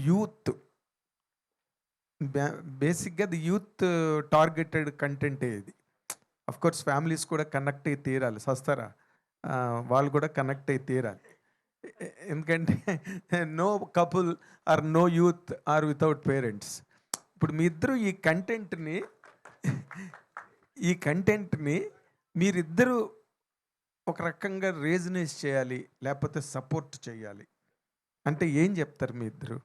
Youth బేసిక్గా అది youth targeted కంటెంటే ఇది. అఫ్ కోర్స్ ఫ్యామిలీస్ కూడా కనెక్ట్ అయ్యి తీరాలి, సస్తారా వాళ్ళు కూడా కనెక్ట్ అయ్యి తీరాలి. ఎందుకంటే no couple or no youth or without parents. ఇప్పుడు మీ ఇద్దరు ఈ కంటెంట్ని మీరిద్దరూ ఒక రకంగా రేజనేజ్ చేయాలి, లేకపోతే సపోర్ట్ చేయాలి అంటే ఏం చెప్తారు మీ ఇద్దరు?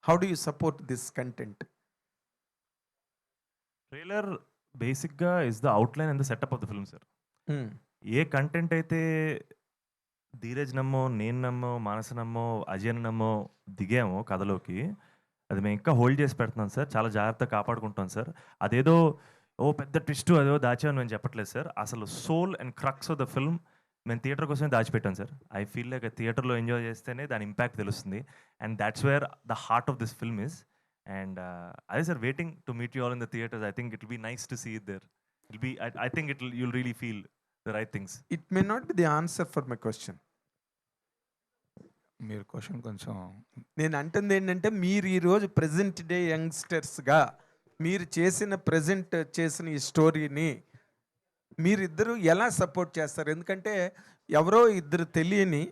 How do you support this content? Trailer బేసిక్గా is the outline and the setup of the film sir. ఏ కంటెంట్ అయితే ధీరజ్ నమ్మో, నేను నమ్మో, మానస నమ్మో, అజయ్ నమ్మో దిగామో కథలోకి, అది మేము ఇంకా హోల్డ్ చేసి పెడుతున్నాం సార్. చాలా జాగ్రత్తగా కాపాడుకుంటాం సార్. అదేదో పెద్ద ట్విస్ట్ అదేదో దాచామని మేము చెప్పట్లేదు సార్. అసలు soul and crux of the film మేము థియేటర్ కోసమే దాచిపెట్టాం సార్. ఐ ఫీల్ లైక్ థియేటర్లో ఎంజాయ్ చేస్తేనే దాని ఇంపాక్ట్ తెలుస్తుంది. And that's where the heart of this film is. And అదే sir, waiting to meet you all in the theatres. I think it will be nice to see it there. I think you'll really feel the right things. It may not be the answer for my question. మీరు question కొంచెం నేను అంటుంది ఏంటంటే, మీరు ఈరోజు present day యంగ్స్టర్స్గా మీరు present చేసిన ఈ స్టోరీని మీరిద్దరూ ఎలా సపోర్ట్ చేస్తారు? ఎందుకంటే ఎవరో ఇద్దరు తెలియని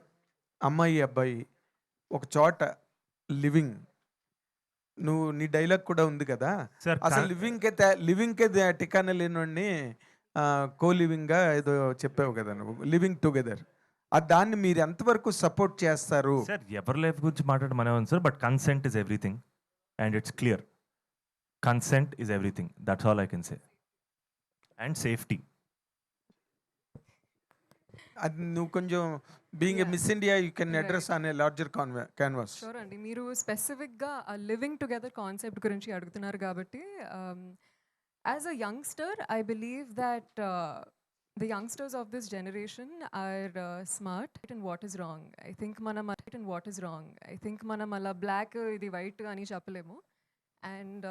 అమ్మాయి అబ్బాయి ఒక చోట లివింగ్, నీ డైలాగ్ కూడా ఉంది కదా Sir, అసలు లివింగ్కే టికానా లేనివాడిని కో లివింగ్గా ఏదో చెప్పావు కదా నువ్వు, లివింగ్ టుగెదర్. దాన్ని మీరు ఎంతవరకు సపోర్ట్ చేస్తారు? సార్ ఎవరి లైఫ్ గురించి మాట్లాడమనే ఉంది sir, but consent is everything and it's clear. Consent is everything, that's all I can say. And safety. అది నువ్వు కొంచెం being a miss India you can address on a larger canvas. Sure అండి, మీరు స్పెసిఫిక్గా living together concept గురించి అడుగుతున్నారు కాబట్టి, as a youngster I believe that the youngsters of this generation are smart in what is wrong. I think manam ala black idi white ani cheppalemo. And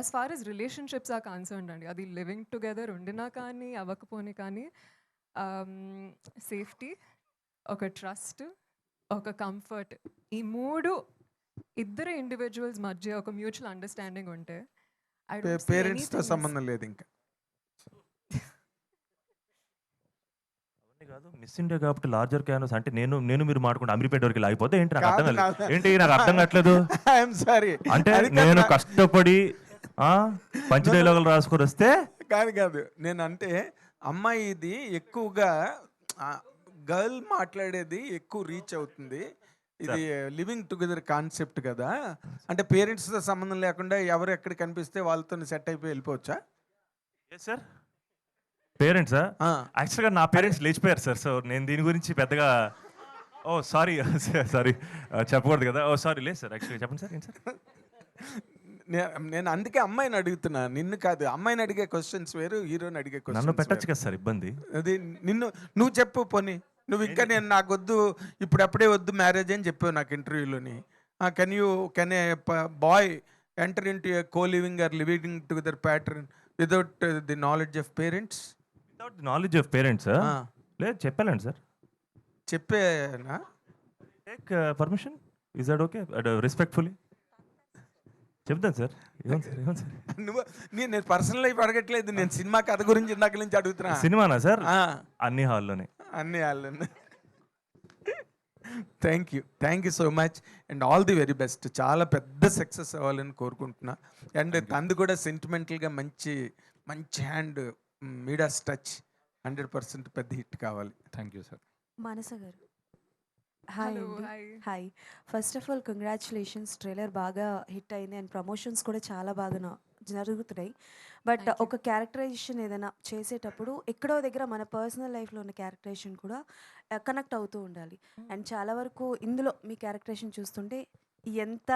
as far as relationships are concerned andi, adi living together undina kaani avakaponi kaani, safety, oka trust, oka comfort, ee moodu iddరు individuals madhya oka mutual understanding unte, I don't see parents తో anything సంబంధం లేదు ఇంకా. కాదు, miss India కాబట్టి larger canvas అంటే నేను మీరు మాట్లాడుకుంటే అమీర్పేట వరకు లాగిపోతే ఏంటి? నాకు అర్థం కాలేదు. ఏంటి నాకు అర్థం కావట్లేదు. ఐఎమ్ సారీ అంటే నేను కష్టపడి పంచ డైలాగులు రాసుకొని వస్తే కాదు నేను అంటే అమ్మాయి ఇది ఎక్కువగా గర్ల్ మాట్లాడేది ఎక్కువ రీచ్ అవుతుంది. ఇది లివింగ్ టుగెదర్ కాన్సెప్ట్ కదా, అంటే పేరెంట్స్తో సంబంధం లేకుండా ఎవరు ఎక్కడ కనిపిస్తే వాళ్ళతో సెట్ అయిపోయి వెళ్ళిపోవచ్చా? సార్ పేరెంట్సా? యాక్చువల్గా నా పేరెంట్స్ లేచిపోయారు సార్. సో నేను దీని గురించి పెద్దగా సారీ చెప్పకూడదు కదా. సారీ లేదు సార్, యాక్చువల్గా చెప్పండి సార్. ఏంటి సార్? నేను అందుకే అమ్మాయిని అడుగుతున్నా, నిన్ను కాదు. అమ్మాయిని అడిగే క్వశ్చన్స్ వేరు, హీరోని అడిగే నన్ను క్వశ్చన్స్ పెట్టచ్చు కదా సార్, ఇబ్బంది. అది నువ్వు చెప్పు పోనీ. నువ్వు ఇంకా నేను నాకు వద్దు ఇప్పుడప్పుడే వద్దు మ్యారేజ్ అని చెప్పావు నాకు ఇంటర్వ్యూలోని. Can a boy enter in to a co living or living together pattern without the knowledge of parents? Without the knowledge of parents లేదు, చెప్పాలండి సార్. చెప్పేనా? Take permission, is that okay? Respectfully చెప్తాను sir. నువ్వు నేను personal life అడగట్లేదు, నేను cinema కథ గురించి ఇందాక నుంచి అడుగుతున్నా. సినిమానా సార్? అన్ని హాల్లోనే. Thank you so much and all the very best. చాలా పెద్ద సక్సెస్ అవ్వాలని కోరుకుంటున్నా. అండ్ తంది కూడా సెంటిమెంటల్గా మంచి హ్యాండ్ మీడాస్ టచ్ 100% పెద్ద హిట్ కావాలి. Thank you sir. Manasa garu hi. First of all congratulations, trailer బాగా హిట్ అయింది అండ్ ప్రమోషన్స్ కూడా చాలా బాగా జరుగుతున్నాయి. బట్ ఒక క్యారెక్టరైజేషన్ ఏదైనా చేసేటప్పుడు ఎక్కడో దగ్గర మన పర్సనల్ లైఫ్లో ఉన్న క్యారెక్టరైజేషన్ కూడా కనెక్ట్ అవుతూ ఉండాలి. అండ్ చాలా వరకు ఇందులో మీ క్యారెక్టరైజేషన్ చూస్తుంటే ఎంత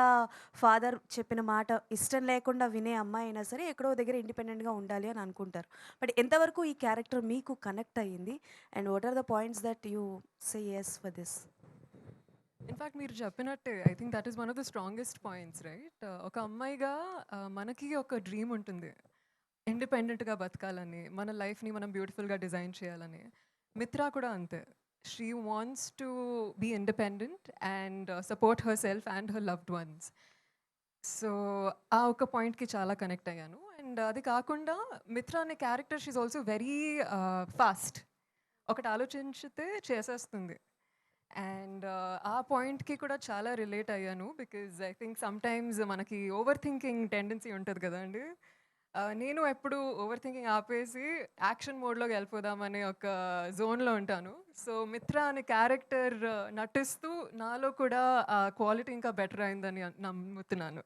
ఫాదర్ చెప్పిన మాట ఇష్టం లేకుండా వినే అమ్మాయి అయినా సరే ఎక్కడో దగ్గర ఇండిపెండెంట్గా ఉండాలి అని అనుకుంటారు. బట్ ఎంతవరకు ఈ క్యారెక్టర్ మీకు కనెక్ట్ అయ్యింది and what are the points that you say as for this? In fact మీరు చెప్పినట్టే I think that is one of the strongest points, right? ఒక అమ్మాయిగా మనకి ఒక డ్రీమ్ ఉంటుంది, ఇండిపెండెంట్గా బతకాలని, మన లైఫ్ని మనం బ్యూటిఫుల్గా డిజైన్ చేయాలని. మిత్రా కూడా అంతే. she wants to be independent and support herself and her loved ones. So ఆ ఒక పాయింట్కి చాలా కనెక్ట్ అయ్యాను. అండ్ అది కాకుండా మిత్ర అనే character she also very fast. ఒకటి ఆలోచించితే చేసేస్తుంది. అండ్ ఆ పాయింట్కి కూడా చాలా రిలేట్ అయ్యాను. బికాజ్ ఐ థింక్ సమ్టైమ్స్ మనకి ఓవర్ థింకింగ్ టెండెన్సీ ఉంటుంది కదండి. నేను ఎప్పుడు ఓవర్ థింకింగ్ ఆపేసి యాక్షన్ మోడ్లోకి వెళ్ళిపోదామనే ఒక జోన్లో ఉంటాను. సో మిత్ర అనే క్యారెక్టర్ నటిస్తూ నాలో కూడా ఆ క్వాలిటీ ఇంకా బెటర్ అయిందని నమ్ముతున్నాను.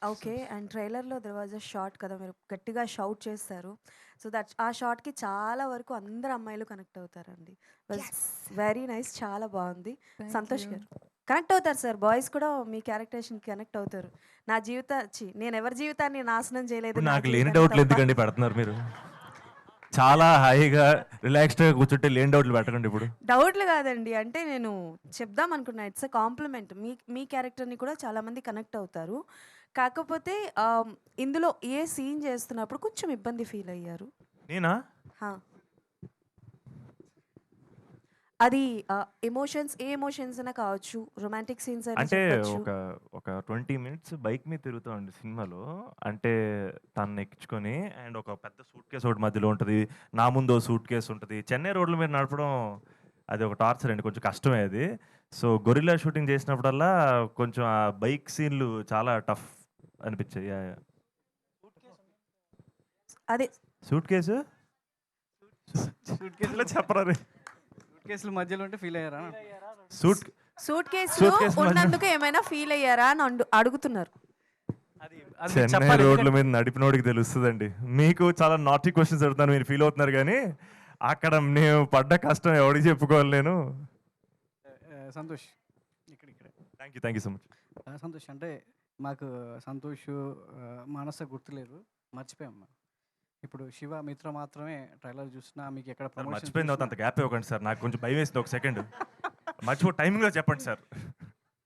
ఓకే. అండ్ ట్రైలర్‌లో దేర్ వాస్ ఎ షాట్ కదా! మీరు గట్టిగా షౌట్ చేస్తారు. సో దట్ ఆ షాట్‌కి చాలా వరకు అందరు అమ్మాయిలు కనెక్ట్ అవుతారండి. Was very nice. చాలా బాగుంది. Thank Santosh you. గారు కనెక్ట్ అవుతారు సార్. బాయ్స్ కూడా మీ క్యారెక్టరేషన్‌కి కనెక్ట్ అవుతారు. నా నేను ఎవరి జీవితాన్ని నాశనం చేయలేదు. ఇప్పుడు నా నాకు లేని జీవితాన్ని డౌట్లు తప్ప. ఎందుకండి పెడుతున్నారు మీరు? చాలా హాయిగా రిలాక్స్డ్గా కూర్చుంటే లేని డౌట్లు పెట్టకండి ఇప్పుడు. డౌట్లు కాదండి. అంటే నేను చెప్దాం అనుకున్నా. It's a compliment. మీ క్యారెక్టర్‌ని కూడా చాలామంది కనెక్ట్ అవుతారు. కాకపోతే ఇందులో ఏ సీన్ చేస్తున్నప్పుడు కొంచెం ఇబ్బంది ఫీల్ అయ్యారు? నేనా? హా. అది ఎమోషన్స్ ఏ ఎమోషన్స్ అయినా కావచ్చు. రొమాంటిక్ సీన్స్ అయినా అంటే చెప్పొచ్చు. ఒక 20 మినిట్స్ బైక్ మీద తిరుగుతామండి సినిమాలో. అంటే తనని ఎక్కించుకొని అండ్ ఒక పెద్ద సూట్ కేస్ ఒకటి మధ్యలో ఉంటుంది. నా ముందు సూట్ కేస్ ఉంటుంది. చెన్నై రోడ్ల మీద నడపడం అది ఒక టార్చర్ అండి. కొంచెం కష్టమే అది. సో గొరిల్లా షూటింగ్ చేసినప్పుడల్లా కొంచెం ఆ బైక్ సీన్లు చాలా టఫ్ అనిపించాయి. అదే సూట్ కేసు సూట్ కేసులు ఇట్లా చెప్పరా రే. సూట్ కేసులు మధ్యలో ఉంటే ఫీల్ అయ్యారా? సూట్ సూట్ కేసులో Suitcase మధ్య- ఉన్నందుకు ఏమైనా ఫీల్ అయ్యారా అని అడుగుతున్నారు. అది అది మీకు చెన్నై చెప్పాలి. రోడ్ల మీద నడిపినోడికి తెలుస్తుందండి. మీకు చాలా నాటీ క్వశ్చన్స్ అడుగుతాను, మీరు ఫీల్ అవుతున్నారు కానీ అక్కడ నేను పడ్డ కష్టం ఎవడికి చెప్పుకోవాలి నేను. సంతోష్ ఇక్కడ thank you so much. Santosh అంటే మాకు సంతోష్ మానస గుర్తులేరు, మర్చిపోయాం. ఇప్పుడు శివ మిత్ర మాత్రమే ట్రైలర్ చూసినా మీకు ఎక్కడ సార్ promotion మర్చిపోయిన తర్వాత అంత చూసినా- గ్యాప్ ఇవ్వకండి సార్, నాకు కొంచెం భయం వేసింది ఒక సెకండ్. మర్చిపో టైమింగ్లో చెప్పండి సార్.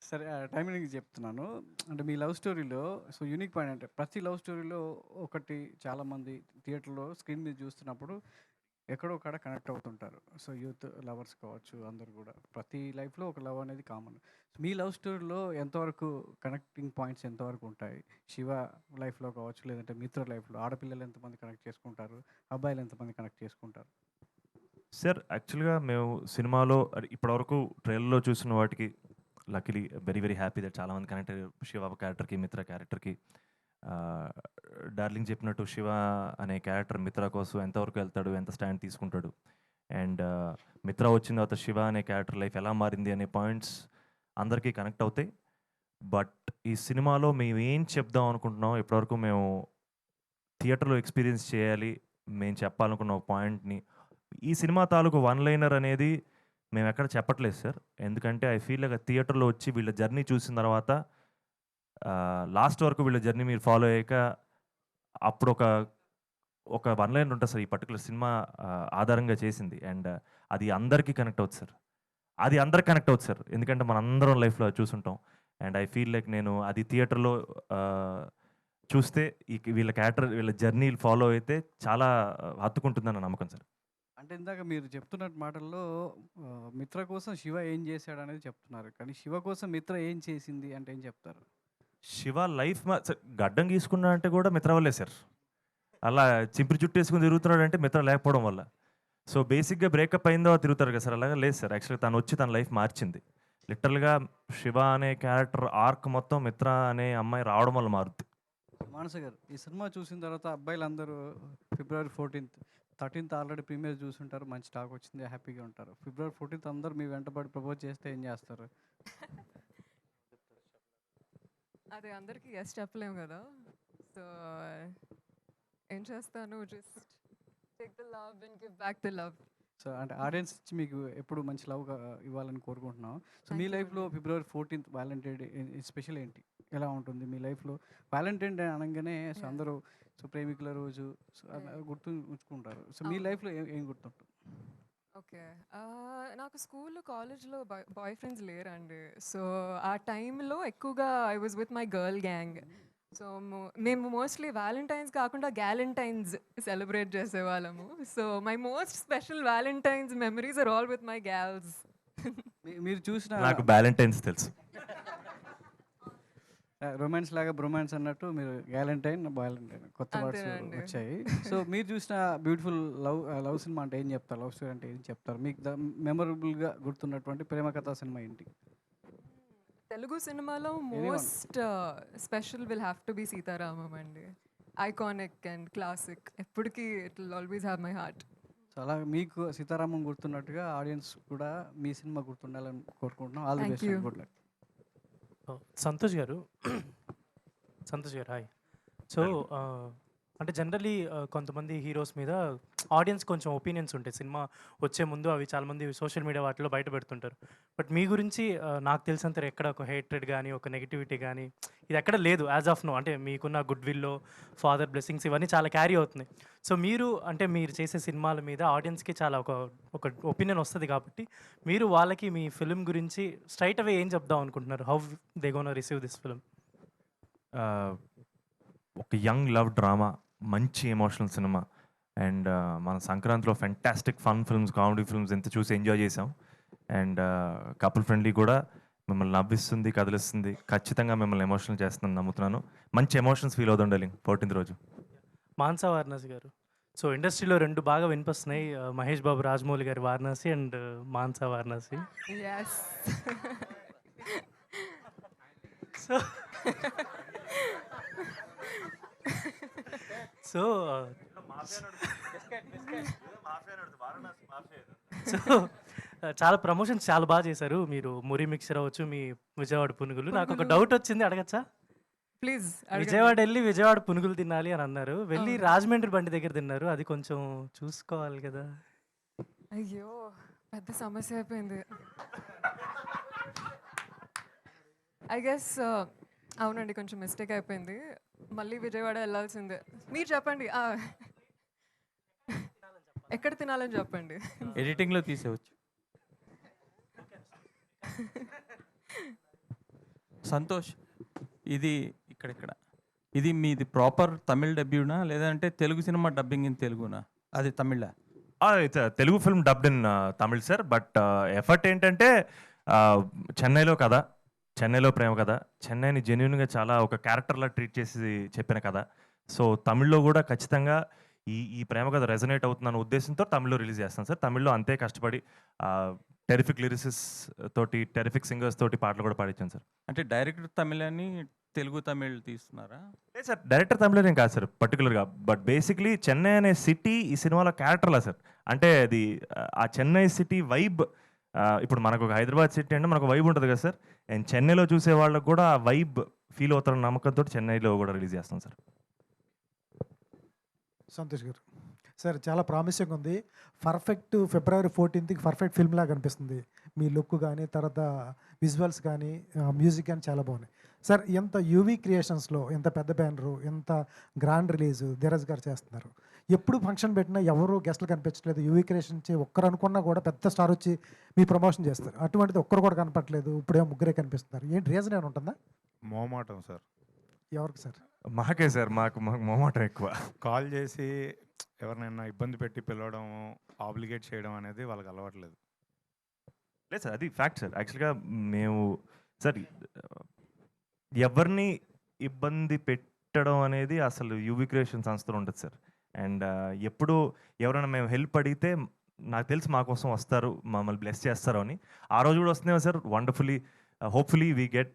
సరే టైమింగ్ చెప్తున్నాను. అంటే మీ లవ్ స్టోరీలో సో యూనిక్ పాయింట్ అంటే ప్రతి లవ్ స్టోరీలో ఒకటి చాలామంది థియేటర్లో స్క్రీన్ మీద చూస్తున్నప్పుడు ఎక్కడో ఒకడ కనెక్ట్ అవుతుంటారు. సో యూత్ లవర్స్ కావచ్చు, అందరు కూడా ప్రతి లైఫ్లో ఒక లవ్ అనేది కామన్. మీ లవ్ స్టోరీలో ఎంతవరకు కనెక్టింగ్ పాయింట్స్ ఎంతవరకు ఉంటాయి? శివ లైఫ్లో కావచ్చు, లేదంటే మిత్ర లైఫ్లో ఆడపిల్లలు ఎంతమంది కనెక్ట్ చేసుకుంటారు, అబ్బాయిలు ఎంతమంది కనెక్ట్ చేసుకుంటారు? సార్ యాక్చువల్గా మేము సినిమాలో ఇప్పటివరకు ట్రైలర్లో చూసిన వాటికి luckily very very happy that చాలామంది కనెక్ట్ అయ్యారు. శివ క్యారెక్టర్కి, మిత్ర క్యారెక్టర్కి. డార్లింగ్ చెప్పినట్టు శివ అనే క్యారెక్టర్ మిత్ర కోసం ఎంతవరకు వెళ్తాడు, ఎంత స్టాండ్ తీసుకుంటాడు, అండ్ మిత్ర వచ్చిన తర్వాత శివ అనే క్యారెక్టర్ లైఫ్ ఎలా మారింది అనే పాయింట్స్ అందరికీ కనెక్ట్ అవుతాయి. బట్ ఈ సినిమాలో మేము ఏం చెప్దాం అనుకుంటున్నాం, ఇప్పటివరకు మేము థియేటర్లో ఎక్స్పీరియన్స్ చేయాలి, మేము చెప్పాలనుకున్న ఒక పాయింట్ని ఈ సినిమా తాలూకు వన్ లైనర్ అనేది మేము ఎక్కడ చెప్పట్లేదు సార్. ఎందుకంటే ఐ ఫీల్ లైక్ థియేటర్లో వచ్చి వీళ్ళ జర్నీ చూసిన తర్వాత లాస్ట్ వరకు వీళ్ళ జర్నీ మీరు ఫాలో అయ్యాక అప్పుడు ఒక వన్ లైన్ ఉంటుంది సార్ ఈ పర్టికులర్ సినిమా ఆధారంగా చేసింది. అండ్ అది అందరికీ కనెక్ట్ అవుతుంది సార్. అది అందరికి కనెక్ట్ అవుతుంది సార్, ఎందుకంటే మన అందరం లైఫ్లో చూసుంటాం. అండ్ ఐ ఫీల్ లైక్ నేను అది థియేటర్లో చూస్తే వీళ్ళ క్యారెక్టర్ వీళ్ళ జర్నీలు ఫాలో అయితే చాలా హత్తుకుంటుందని నమ్మకం సార్. అంటే ఇందాక మీరు చెప్తున్నట్టు మాటల్లో మిత్ర కోసం శివ ఏం చేశాడు అనేది చెప్తున్నారు, కానీ శివ కోసం మిత్ర ఏం చేసింది అంటే ఏం చెప్తారు? శివ లైఫ్ గడ్డం గీసుకున్నా అంటే కూడా మిత్ర వల్లే సార్. అలా చింపిరి చుట్టూ వేసుకుని తిరుగుతున్నాడు అంటే మిత్ర లేకపోవడం వల్ల. సో బేసిక్గా బ్రేకప్ అయిందో తిరుగుతారు కదా సార్, అలాగా లేదు సార్. యాక్చువల్గా తను వచ్చి తన లైఫ్ మార్చింది. లిటరల్గా శివ అనే క్యారెక్టర్ ఆర్క్ మొత్తం మిత్ర అనే అమ్మాయి రావడం వల్ల మారుద్ది. మానస గారు, ఈ సినిమా చూసిన తర్వాత అబ్బాయిలందరూ February 14th 13th already premier చూసుంటారు, మంచి టాక్ వచ్చింది, హ్యాపీగా ఉంటారు. February 14th అందరూ మీ వెంటబడి ప్రపోజ్ చేస్తే ఏం చేస్తారు? అది అందరికీ ఎస్ చెప్పలేము కదా. సో ఏం చేస్తాను, just take the love and give back the love. So అంటే ఆడియన్స్ ఇచ్చి మీకు ఎప్పుడు మంచి లవ్ ఇవ్వాలని కోరుకుంటున్నాం. సో మీ Thank you లైఫ్లో అండి. February 14th Valentine day special ఏంటి, ఎలా ఉంటుంది మీ లైఫ్లో? వ్యాలంటైన్ డే అనగానే సో Yeah. అందరూ సో ప్రేమికుల రోజు సో Right. గుర్తు ఉంచుకుంటారు. సో మీ అవును. లైఫ్లో ఏం గుర్తుంటుంది? ఓకే. నాకు స్కూల్లో కాలేజ్లో బాయ్ ఫ్రెండ్స్ లేరండి. సో ఆ టైంలో ఎక్కువగా I was with my girl gang. So మేము మోస్ట్లీ వ్యాలంటైన్స్ కాకుండా గ్యాలంటైన్స్ సెలబ్రేట్ చేసేవాళ్ళము. So my most special Valentine's memories are all with my gals. మీరు చూసిన నాకు వ్యాలంటైన్స్ తెలుసు. రొమాన్స్ లాగా బ్రొమాన్స్ అన్నట్టు మీరు గ్యాలంటైన్ బాలంటైన్ కొత్త వర్డ్స్ అంతేనండి. వచ్చాయి. సో మీరు చూసిన బ్యూటిఫుల్ లవ్ సినిమా అంటే ఏం చెప్తారు? లవ్ స్టోరీ అంటే ఏం చెప్తారు? మీకు మెమరబుల్గా గుర్తున్నటువంటి ప్రేమ కథా సినిమా ఏంటి? తెలుగు సినిమాలో Anyone. Most special will have to be Sitaramam అండి. Iconic and classic. ఎప్పటికీ it will always have my heart. So అలా మీకు సీతారామం గుర్తున్నట్టుగా ఆడియన్స్ కూడా మీ సినిమా గుర్తుండాలని కోరుకుంటున్నాం. All the Thank best you. And good luck. Santosh గారు హాయ్. సో అంటే జనరలీ కొంతమంది హీరోస్ మీద ఆడియన్స్ కొంచెం ఒపీనియన్స్ ఉంటాయి సినిమా వచ్చే ముందు. అవి చాలామంది సోషల్ మీడియా వాటిలో బయట పెడుతుంటారు. బట్ మీ గురించి నాకు తెలిసినంత ఎక్కడ ఒక హేట్రెడ్ కానీ ఒక నెగిటివిటీ కానీ ఇది ఎక్కడ లేదు యాజ్ ఆఫ్ నో. అంటే మీకున్న గుడ్ విల్లో ఫాదర్ బ్లెస్సింగ్స్ ఇవన్నీ చాలా క్యారీ అవుతున్నాయి. సో మీరు అంటే మీరు చేసే సినిమాల మీద ఆడియన్స్కి చాలా ఒక ఒపీనియన్ వస్తుంది కాబట్టి మీరు వాళ్ళకి మీ ఫిలిం గురించి స్ట్రైట్ అవే ఏం చెప్దాం అనుకుంటున్నారు? How they gonna receive this film? ఒక యంగ్ లవ్ డ్రామా, మంచి ఎమోషనల్ సినిమా. అండ్ మన సంక్రాంతిలో fantastic fun films, comedy films ఎంత చూసి ఎంజాయ్ చేసాం. అండ్ కపుల్ ఫ్రెండ్లీ కూడా మిమ్మల్ని నవ్విస్తుంది, కదిలిస్తుంది. ఖచ్చితంగా మిమ్మల్ని ఎమోషనల్ చేస్తుందని నమ్ముతున్నాను. మంచి ఎమోషన్స్ ఫీల్ అవుతుంది డార్లింగ్ 14th రోజు. మాన్సా వారణాసి గారు, సో ఇండస్ట్రీలో రెండు బాగా వినిపిస్తున్నాయి, మహేష్ బాబు రాజమౌళి గారి Varanasi and Mansa Varanasi. Yes. So so so చాలా ప్రమోషన్స్ చాలా బాగా చేశారు మీరు. మురి మిక్చర్ అవ్వచ్చు, మీ విజయవాడ పునుగులు. నాకు ఒక డౌట్ వచ్చింది, అడగచ్చా? ప్లీజ్. విజయవాడ వెళ్ళి విజయవాడ పునుగులు తినాలి అని అన్నారు, వెళ్ళి అవును. రాజమండ్రి బండి దగ్గర తిన్నారు. అది కొంచెం చూసుకోవాలి కదా. అయ్యో, పెద్ద సమస్య అయిపోయింది. ఐ గెస్ అవునండి, కొంచెం మిస్టేక్ అయిపోయింది. మళ్ళీ విజయవాడ వెళ్ళాల్సిందే. మీరు చెప్పండి, ఎక్కడ తినాలని చెప్పండి. ఎడిటింగ్లో తీసేవచ్చు. సంతోష్, ఇది ఇక్కడ ఇది మీది ప్రాపర్ తమిళ్ డబ్యూనా లేదంటే తెలుగు సినిమా డబ్బింగ్ ఇన్ తెలుగునా? అది తమిళా? It's Telugu film dubbed in Tamil sir. But effort ఏంటంటే చెన్నైలో కథ, చెన్నైలో ప్రేమ కథ, చెన్నైని జెన్యున్గా చాలా ఒక క్యారెక్టర్లా ట్రీట్ చేసి చెప్పిన కథ. సో తమిళ్లో కూడా ఖచ్చితంగా ఈ ప్రేమ కథ రెజనేట్ అవుతుందన్న ఉద్దేశంతో తమిళ్లో రిలీజ్ చేస్తాను సార్. తమిళ్లో అంతే కష్టపడి టెరిఫిక్ లిరిసిస్ తోటి, టెరిఫిక్ సింగర్స్ తోటి పాటలు కూడా పాడించాను సార్. అంటే డైరెక్టర్ తమిళ్ అని తెలుగు తమిళ్ తీస్తున్నారా? లేదు సార్, డైరెక్టర్ తమిళేం కాదు సార్ పర్టికులర్గా. బట్ బేసిక్లీ చెన్నై అనే సిటీ ఈ సినిమాలో క్యారెక్టర్లా సార్. అంటే అది ఆ చెన్నై సిటీ వైబ్. ఇప్పుడు మనకు ఒక హైదరాబాద్ సిటీ అంటే మనకు వైబ్ ఉంటుంది కదా సార్. అండ్ చెన్నైలో చూసే వాళ్ళకు కూడా ఆ వైబ్ ఫీల్ అవుతారన్న నమ్మకంతో చెన్నైలో కూడా రిలీజ్ చేస్తాం సార్. సంతోష్ గారు సార్, చాలా ప్రామిసింగ్ ఉంది. Perfect February 14th perfect film లాగా అనిపిస్తుంది. మీ లుక్ కానీ, తర్వాత విజువల్స్ కానీ, మ్యూజిక్ కానీ చాలా బాగున్నాయి సార్. ఎంత యూవీ క్రియేషన్స్లో ఎంత పెద్ద బ్యానరు, ఎంత గ్రాండ్ రిలీజ్ ధీరజ్ గారు చేస్తున్నారు. ఎప్పుడు ఫంక్షన్ పెట్టినా ఎవరు గెస్ట్లు కనిపించట్లేదు. యూవీ క్రియేషన్ నుంచి ఒక్కరు అనుకున్నా కూడా పెద్ద స్టార్ వచ్చి మీ ప్రమోషన్ చేస్తారు. అటువంటిది ఒక్కరు కూడా కనపట్లేదు. ఇప్పుడేమో ముగ్గురే కనిపిస్తున్నారు. ఏంటి రీజన్ ఏమైనా ఉంటుందా? మోమాటం సార్. ఎవరికి సార్? మాకే సార్, మాకు మొహమాటం ఎక్కువ. కాల్ చేసి ఎవరినైనా ఇబ్బంది పెట్టి పిలవడం, ఆబ్లిగేట్ చేయడం అనేది వాళ్ళకి అలవాట్లేదు. లేదు సార్, అది ఫ్యాక్ట్ సార్. యాక్చువల్గా మేము సార్ ఎవరిని ఇబ్బంది పెట్టడం అనేది అసలు యూవీ క్రియేషన్ సంస్థలో ఉంటుంది సార్. అండ్ ఎప్పుడు ఎవరైనా మేము హెల్ప్ అడిగితే నాకు తెలిసి మా కోసం వస్తారు, మమ్మల్ని బ్లెస్ చేస్తారు అని. ఆ రోజు కూడా వస్తున్నాయి sir. Wonderfully hopefully we get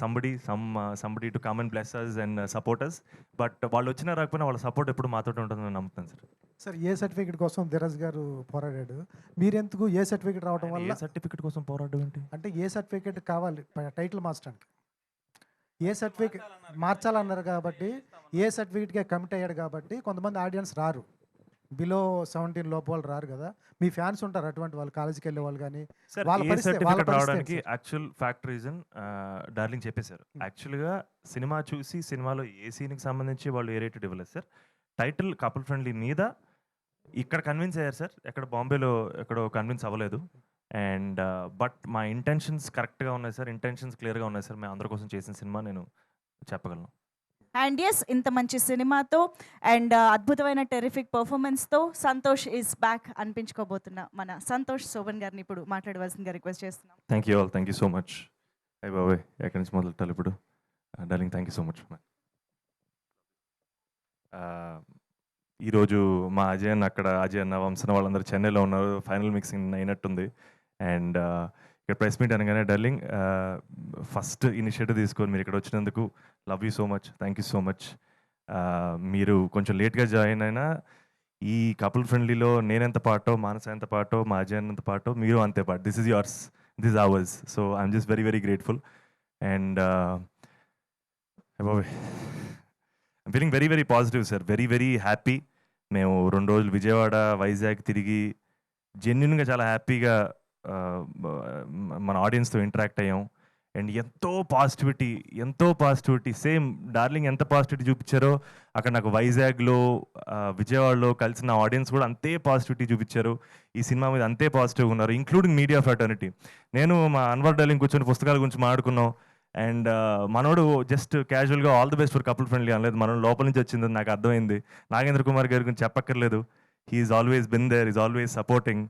somebody to come and bless us and support us. But వాళ్ళు వచ్చినా రాకపోయినా వాళ్ళ సపోర్ట్ ఎప్పుడు మాతో ఉంటుందని నమ్ముతాను సార్. సార్, ఏ సర్టిఫికేట్ కోసం ధీరజ్ గారు పోరాడాడు, మీరెందుకు ఏ సర్టిఫికేట్ రావడం ఏ వల్ల? సర్టిఫికేట్ కోసం పోరాటం ఏంటి అంటే ఏ సర్టిఫికేట్ కావాలి టైటిల్ మార్చడానికి? ఏ సర్టిఫికేట్ మార్చాలన్నారు కాబట్టి, ఏ సర్టిఫికేట్గా కమిట్ అయ్యాడు కాబట్టి కొంతమంది ఆడియన్స్ రారు. బిలో 17 లోపు వాళ్ళు రారు కదా. మీ ఫ్యాన్స్ ఉంటారు అటువంటి వాళ్ళు, కాలేజీకి వెళ్ళే వాళ్ళు కానీ. సార్, వాళ్ళ ఏ పరిస్థితి- వాళ్ళ సర్టిఫికేట్ పరిస్థితి రావడానికి ఏంటి యాక్చువల్ ఫ్యాక్ట్ రీజన్ డార్లింగ్ చెప్పేశారు. యాక్చువల్గా సినిమా చూసి సినిమాలో ఏ సీన్కి సంబంధించి వాళ్ళు ఏ రేటెడ్ ఇవ్వలేదు సార్. టైటిల్ కపుల్ ఫ్రెండ్లీ మీద ఇక్కడ కన్విన్స్ అయ్యారు సార్. ఎక్కడ బాంబేలో ఎక్కడో కన్విన్స్ అవ్వలేదు. అండ్ బట్ మా ఇంటెన్షన్స్ కరెక్ట్గా ఉన్నాయి సార్. ఇంటెన్షన్స్ క్లియర్గా ఉన్నాయి సార్. మేము అందరి కోసం చేసిన సినిమా నేను చెప్పగలను. అండ్ ఎస్ ఇంత మంచి సినిమాతో అండ్ అద్భుతమైన టెరిఫిక్ పర్ఫార్మెన్స్తో సంతోష్ ఈస్ బ్యాక్ అనిపించుకోబోతున్న మన సంతోష్ శోభన్ గారిని ఇప్పుడు మాట్లాడవలసిందిగా రిక్వెస్ట్ చేస్తున్నాం. Thank you all, thank you so much. అయ్యి బాబాయ్, ఎక్కడి నుంచి మొదలెట్టాలి ఇప్పుడు? Darling, thank you so much. ఈరోజు మా అజయ్ అన్న అక్కడ, అజయ్ అన్న, వంశన వాళ్ళందరూ చెన్నైలో ఉన్నారు. ఫైనల్ మిక్సింగ్ అయినట్టుంది. అండ్ ఇక్కడ ప్రెస్ మీట్ అనగానే డార్లింగ్ ఫస్ట్ ఇనిషియేటివ్ తీసుకొని మీరు ఇక్కడ వచ్చినందుకు love you so much, thank you so much. మీరు కొంచెం లేట్గా జాయిన్ అయినా ఈ కపుల్ ఫ్రెండ్లీలో నేనెంత పాటో, మానస ఎంత పాటో, మా అజయ్ ఎంత పాటో, మీరు అంతే పాట. This is yours, this is ours. So I'm just very very grateful. And I'm feeling very very positive sir, very very happy. మేము 2 రోజులు విజయవాడ, వైజాగ్ తిరిగి జెన్యున్గా చాలా హ్యాపీగా మన ఆడియన్స్తో ఇంటరాక్ట్ అయ్యాం. అండ్ ఎంతో పాజిటివిటీ సేమ్ డార్లింగ్ ఎంత పాజిటివిటీ చూపించారో అక్కడ నాకు వైజాగ్లో, విజయవాడలో కలిసిన ఆడియన్స్ కూడా అంతే పాజిటివిటీ చూపించారు. ఈ సినిమా మీద అంతే పాజిటివ్గా ఉన్నారు, ఇంక్లూడింగ్ మీడియా ఫ్రాటర్నిటీ. నేను మా అన్వర్ డార్లింగ్ కూర్చొని పుస్తకాల గురించి మాట్లాడుకున్నాం. అండ్ మనోడు జస్ట్ క్యాజువల్గా all the best for couple friendly అనలేదు, మనం లోపల నుంచి వచ్చిందని నాకు అర్థమైంది. నాగేంద్ర కుమార్ గారి గురించి చెప్పక్కర్లేదు, he is always been there, is always supporting.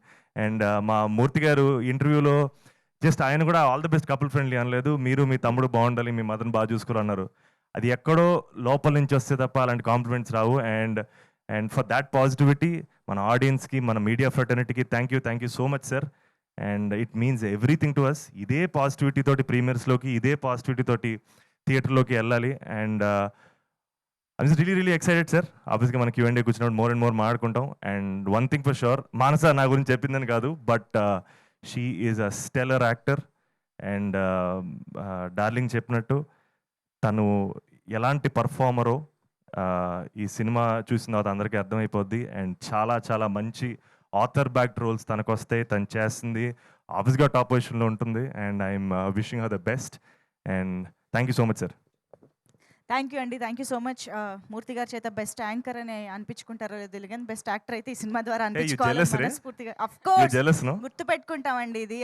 And మా మూర్తి గారు ఇంటర్వ్యూలో జస్ట్ ఆయన కూడా all the best couple friendly అనలేదు, మీరు మీ తమ్ముడు బాగుండాలి, మీ మదర్ని బాగా చూసుకోరు అన్నారు. అది ఎక్కడో లోపల నుంచి వస్తే తప్ప అలాంటి కాంప్లిమెంట్స్ రావు. అండ్ ఫర్ దాట్ పాజిటివిటీ మన ఆడియన్స్కి, మన మీడియా ఫ్రెటర్నిటీకి thank you so much sir. And it means everything to us. ఇదే పాజిటివిటీ తోటి ప్రీమియర్స్లోకి, ఇదే పాజిటివిటీ తోటి థియేటర్లోకి వెళ్ళాలి. And I'm just really excited sir. ఆబ్వియస్గా మనకి Q&A కూర్చున్నప్పుడు మోర్ అండ్ మోర్ మాట్లాడుకుంటాం. And one thing for sure, Manasa నా గురించి చెప్పిందని కాదు, but she is a stellar actor. And darling చెప్పినట్టు తను ఎలాంటి పర్ఫార్మరో ఈ సినిమా చూసిన తర్వాత అందరికీ అర్థమైపోద్ది. అండ్ చాలా చాలా మంచి ఆథర్ బ్యాక్ రోల్స్ తనకు వస్తాయి, తను చేస్తుంది. ఆబ్వియస్గా టాప్ పొజిషన్లో ఉంటుంది. And I'm wishing her the best. And thank you so much sir. Thank you అండి, థ్యాంక్ యూ సో మచ్. మూర్తి గారి చేత బెస్ట్ యాంకర్ అని అనిపించుకుంటారో లేదు తెలియదు, కానీ బెస్ట్ యాక్టర్ అయితే ఈ సినిమా ద్వారా అనిపించుకోవాలి మనస్ఫూర్తిగా. అఫ్ కోర్స్ గుర్తు పెట్టుకుంటామండి ఇది.